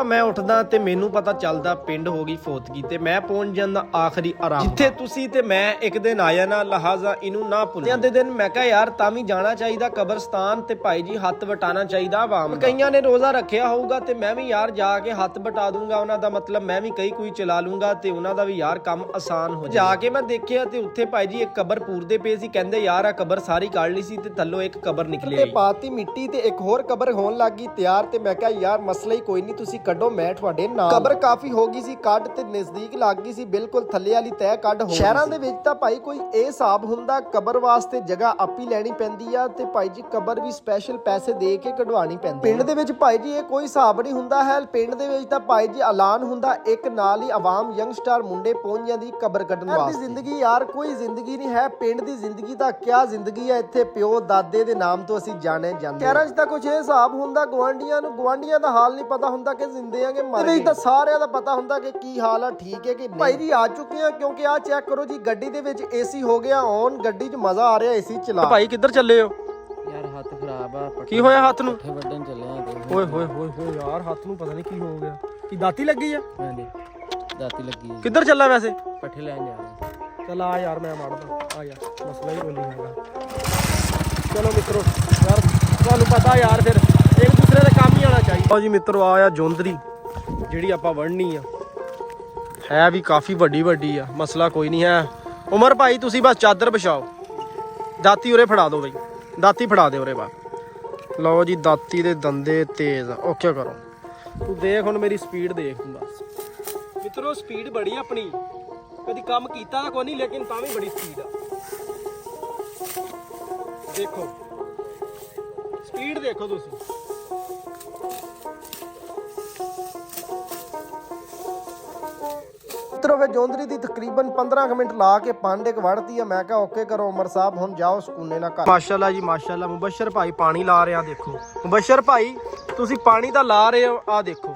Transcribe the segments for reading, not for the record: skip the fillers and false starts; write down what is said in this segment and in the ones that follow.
मैं उठदा ते मैनू पता चलदा पिंड हो गई फौतगी ते मैं पहुंच जांदा आखिरी आराम जिथे तुसी ते मैं एक दिन आया ना लिहाजा इनू ना भुल ਜਾਂਦੇ दिन मैं कहा यार तां भी जाना चाहिदा कब्रस्तान ते भाई जी हत्थ वटाना चाहिदा आवाम कईयां ने रोजा रखिया होऊगा ते मैं भी यार जाके हत्थ वटा दूंगा उन्हां दा मतलब मैं भी कई कोई चला लूंगा ते उन्हां दा भी यार काम आसान हो जाके मैं देखिया ते उत्थे भाई जी एक कबर पूरदे पे सी कहंदे यार आ कबर सारी काढ़ ली सी ते थल्लों एक कबर निकली ते पाती मिट्टी ते एक होर कबर होण लग गई तैयार ते मैं कहा यार मसला ही कोई नहीं तुसी ਕੱਢੋ ਮੈਂ ਤੁਹਾਡੇ ਨਾਲ ਕਬਰ ਕਾਫੀ ਹੋ ਗਈ ਸੀ ਕੱਢ ਤੇ ਨਜ਼ਦੀਕ ਲੱਗ ਗਈ ਸੀ ਬਿਲਕੁਲ ਥੱਲੇ ਵਾਲੀ ਤੈਅ ਕੱਢ ਹੋ ਸ਼ਹਿਰਾਂ ਦੇ ਵਿੱਚ ਤਾਂ ਭਾਈ ਕੋਈ ਇਹ ਹਿਸਾਬ ਹੁੰਦਾ ਕਬਰ ਵਾਸਤੇ ਜਗ੍ਹਾ ਆਪੀ ਲੈਣੀ ਪੈਂਦੀ ਆ ਤੇ ਭਾਈ ਜੀ ਕਬਰ ਵੀ ਸਪੈਸ਼ਲ ਪੈਸੇ ਦੇ ਕੇ ਕਢਵਾਣੀ ਪੈਂਦੀ ਪਿੰਡ ਦੇ ਵਿੱਚ ਭਾਈ ਜੀ ਇਹ ਕੋਈ ਹਿਸਾਬ ਨਹੀਂ ਹੁੰਦਾ ਹੈ ਪਿੰਡ ਦੇ ਵਿੱਚ ਤਾਂ ਭਾਈ ਜੀ ਐਲਾਨ ਹੁੰਦਾ ਇੱਕ ਨਾਲ ਹੀ ਆਵਾਮ ਯੰਗਸਟਰ ਮੁੰਡੇ ਪਹੁੰਚ ਜਾਂਦੀ ਕਬਰ ਕੱਢਣ ਵਾਸਤੇ ਜ਼ਿੰਦਗੀ ਯਾਰ ਕੋਈ ਜ਼ਿੰਦਗੀ ਨਹੀਂ ਹੈ ਪਿੰਡ ਦੀ ਜ਼ਿੰਦਗੀ ਤਾਂ ਕਿਆ ਜ਼ਿੰਦਗੀ ਹੈ ਇੱਥੇ ਪਿਓ ਦਾਦੇ ਦੇ ਨਾਮ ਤੋਂ ਅਸੀਂ ਜਾਣੇ ਜਾਂਦੇ ਸ਼ਹਿਰਾਂ 'ਚ ਤਾਂ ਕੁਝ ਇਹ ਹਿਸਾਬ ਹੁੰਦਾ ਗਵਾਂਡੀਆਂ ਦਾ ਹਾਲ ਨਹੀਂ ਪਤਾ ਹੁੰਦਾ ਕਿ ਜ਼ਿੰਦੇ ਆਂਗੇ ਮਰ ਗਏ ਤਾਂ ਸਾਰਿਆਂ ਦਾ ਪਤਾ ਹੁੰਦਾ ਕਿ ਕੀ ਹਾਲ ਆ ਠੀਕ ਹੈ ਕਿ ਨਹੀਂ ਭਾਈ ਜੀ ਆ ਚੁੱਕੇ ਆ ਕਿਉਂਕਿ ਆ ਚੈੱਕ ਕਰੋ ਜੀ ਗੱਡੀ ਦੇ ਵਿੱਚ ਏਸੀ ਹੋ ਗਿਆ ਔਨ ਗੱਡੀ 'ਚ ਮਜ਼ਾ ਆ ਰਿਹਾ ਏਸੀ ਚਲਾ ਭਾਈ ਕਿੱਧਰ ਚੱਲੇ ਹੋ ਯਾਰ ਹੱਥ ਖਰਾਬ ਆ ਕੀ ਹੋਇਆ ਹੱਥ ਨੂੰ ਪੱਠੇ ਵੱਢਣ ਚੱਲੇ ਆ ਓਏ ਹੋਏ ਹੋਏ ਹੋਏ ਯਾਰ ਹੱਥ ਨੂੰ ਪਤਾ ਨਹੀਂ ਕੀ ਹੋ ਗਿਆ ਕੀ ਦਾਤੀ ਲੱਗੀ ਆ ਹਾਂਜੀ ਦਾਤੀ ਲੱਗੀ ਆ ਕਿੱਧਰ ਚੱਲਾ ਵੈਸੇ ਪੱਠੇ ਲੈਣ ਜਾ ਰਹੇ ਚੱਲ ਆ ਯਾਰ ਮੈਂ ਮਾਰਦਾ ਆ ਯਾਰ ਮਸਲਾ ਹੀ ਕੋਈ ਨਹੀਂ ਹੈਗਾ ਚਲੋ ਮਿੱਤਰੋ ਯਾਰ ਤੁਹਾਨੂੰ ਪਤਾ ਯਾਰ ਫਿਰ ਇੱਕ ਦੂਸਰੇ ਦੇ ਕੰਮ ਹੀ ਆਉਣਾ ਚਾਹੀਦਾ ਜੀ ਮਿੱਤਰੋ ਆਇਆ ਜੋਂਦਰੀ ਜਿਹੜੀ ਆਪਾਂ ਵੜਨੀ ਆ ਹੈ ਵੀ ਕਾਫੀ ਵੱਡੀ ਆ ਮਸਲਾ ਕੋਈ ਨਹੀਂ ਹੈ ਉਮਰ ਭਾਈ ਤੁਸੀਂ ਬਸ ਚਾਦਰ ਵਿਛਾਓ ਦਾਤੀ ਉਰੇ ਫੜਾ ਦਿਓ ਬਈ ਦਾਤੀ ਫੜਾ ਦੇ ਉਰੇ ਬਾ ਲਓ ਜੀ ਦਾਤੀ ਦੇ ਦੰਦੇ ਤੇਜ਼ ਓਕੇ ਕਰੋ ਤੂੰ ਦੇਖ ਹੁਣ ਮੇਰੀ ਸਪੀਡ ਦੇਖ ਤੂੰ ਬਸ ਮਿੱਤਰੋ ਸਪੀਡ ਬੜੀ ਆਪਣੀ ਕਦੀ ਕੰਮ ਕੀਤਾ ਤਾਂ ਕੋਈ ਨਹੀਂ ਲੇਕਿਨ ਤਾਂ ਵੀ ਬੜੀ ਸਪੀਡ ਆ ਦੇਖੋ ਸਪੀਡ ਦੇਖੋ ਤੁਸੀਂ ਮਿੱਤਰੋ ਫਿਰ ਜੋਂਦਰੀ ਦੀ ਤਕਰੀਬਨ 15 ਮਿੰਟ ਲਾ ਕੇ ਪੰਡ ਇੱਕ ਵੜਤੀ ਆ ਮੈਂ ਕਿਹਾ ਓਕੇ ਕਰੋ ਉਮਰ ਸਾਹਿਬ ਹੁਣ ਜਾਓ ਸਕੂਨੇ ਨਾਲ ਘਰ ਮਾਸ਼ਾਅੱਲਾ ਜੀ ਮਾਸ਼ਾਅੱਲਾ ਮੁਬਸ਼ਰ ਭਾਈ ਪਾਣੀ ਲਾ ਰਿਹਾ ਦੇਖੋ ਮੁਬਸ਼ਰ ਭਾਈ ਤੁਸੀਂ ਪਾਣੀ ਤਾਂ ਲਾ ਰਹੇ ਹੋ ਆ ਦੇਖੋ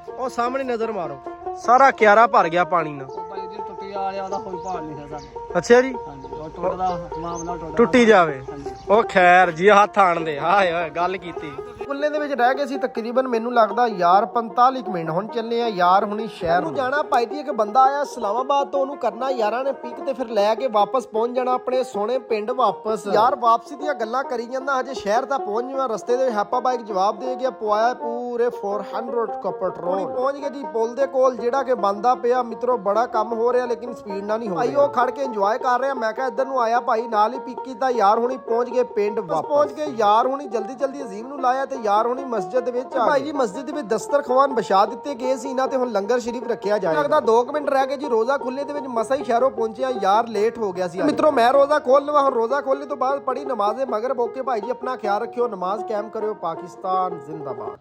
ਉਹ ਸਾਹਮਣੇ ਨਜ਼ਰ ਮਾਰੋ ਸਾਰਾ ਕਿਆਰਾ ਭਰ ਗਿਆ ਪਾਣੀ ਨਾਲ ਭਾਈ ਜੀ ਟੁੱਟੀ ਆ ਰਿਹਾ ਉਹਦਾ ਕੋਈ ਭਾਲ ਨਹੀਂ ਹੈ ਸਾਨੂੰ ਅੱਛਾ ਜੀ ਹਾਂਜੀ ਉਹ ਟੁੱਟਦਾ ਮਾਮਲਾ ਟੁੱਟੀ ਜਾਵੇ ਉਹ ਖੈਰ ਜੀ ਹੱਥ ਆਣ ਦੇ ਹਾਏ ਓਏ ਗੱਲ ਕੀਤੀ ਕੁੱਲੇ ਦੇ ਵਿੱਚ ਰਹਿ ਗਏ ਸੀ ਤਕਰੀਬਨ ਮੈਨੂੰ ਲੱਗਦਾ ਯਾਰ 45 ਮਿੰਟ ਹੁਣ ਚੱਲੇ ਆ ਯਾਰ ਹੁਣੀ ਸ਼ਹਿਰ ਨੂੰ ਜਾਣਾ ਭਾਈ ਜੀ ਇੱਕ ਬੰਦਾ ਆਇਆ ਇਸਲਾਮਾਬਾਦ ਤੋਂ ਉਹਨੂੰ ਕਰਨਾ ਯਾਰਾਂ ਨੇ ਪਿਕ ਤੇ ਫਿਰ ਲੈ ਕੇ ਵਾਪਸ ਪਹੁੰਚ ਜਾਣਾ ਆਪਣੇ ਸੋਹਣੇ ਪਿੰਡ ਵਾਪਸ ਯਾਰ ਵਾਪਸੀ ਦੀਆਂ ਗੱਲਾਂ ਕਰੀ ਜਾਂਦਾ ਹਜੇ ਸ਼ਹਿਰ ਤਾਂ ਪਹੁੰਚ ਜਾਵਾਂ ਰਸਤੇ ਦੇ ਹੈਪਾ ਬਾਈਕ ਜਵਾਬ ਦੇ ਗਿਆ ਪਵਾਇਆ ਪੂਰੇ 400 ਕਾ ਪੈਟਰੋਲ ਪਹੁੰਚ ਗਏ ਜੀ ਪੁਲ ਦੇ ਕੋਲ ਜਿਹੜਾ ਕਿ ਬੰਦਾ ਪਿਆ ਮਿੱਤਰੋ ਬੜਾ ਕੰਮ ਹੋ ਰਿਹਾ ਲੇਕਿਨ ਸਪੀਡ ਨਾਲ ਨਹੀਂ ਹੋ ਭਾਈ ਉਹ ਖੜ ਕੇ ਇੰਜੋਏ ਕਰ ਰਿਹਾ ਮੈਂ ਕਿਹਾ ਇੱਧਰ ਨੂੰ ਆਇਆ ਭਾਈ ਨਾਲ ਹੀ ਪਿਕ ਕੀਤਾ ਯਾਰ ਹੁਣੀ ਪਹੁੰਚ ਗਏ ਪਿੰਡ ਵਾਪਸ ਪਹੁੰਚ ਗਏ ਯਾਰ ਹੁਣੀ ਜਲਦੀ ਅਜ਼ੀਮ ਨੂੰ ਲਾਇਆ ਤੇ ਯਾਰ ਹੁਣੀ ਮਸਜਿਦ ਦੇ ਵਿੱਚ ਭਾਈ ਜੀ ਮਸਜਿਦ ਦੇ ਵਿੱਚ ਦਸਤਰਖਵਾਨ ਵਿਛਾ ਦਿੱਤੇ ਗਏ ਸੀ ਇਹਨਾਂ ਤੇ ਹੁਣ ਲੰਗਰ ਸ਼ਰੀਫ ਰੱਖਿਆ ਜਾਏਗਾ ਲੱਗਦਾ 2 ਮਿੰਟ ਰਹਿ ਗਏ ਜੀ ਰੋਜ਼ਾ ਖੁੱਲੇ ਦੇ ਵਿੱਚ ਮਸਾ ਹੀ ਸ਼ਹਿਰੋਂ ਪਹੁੰਚਿਆ ਯਾਰ ਲੇਟ ਹੋ ਗਿਆ ਸੀ ਮਿੱਤਰੋ ਮੈਂ ਰੋਜ਼ਾ ਖੋਲ ਲਵਾਂ ਹੁਣ ਰੋਜ਼ਾ ਖੋਲਣੇ ਤੋਂ ਬਾਅਦ ਪੜੀ ਨਮਾਜ਼ ਮਗਰਿਬ ਓਕੇ ਭਾਈ ਜੀ ਆਪਣਾ ਖਿਆਲ ਰੱਖਿਓ ਨਮਾਜ਼ ਕਾਇਮ ਕਰਿਓ ਪਾਕਿਸਤਾਨ ਜ਼ਿੰਦਾਬਾਦ।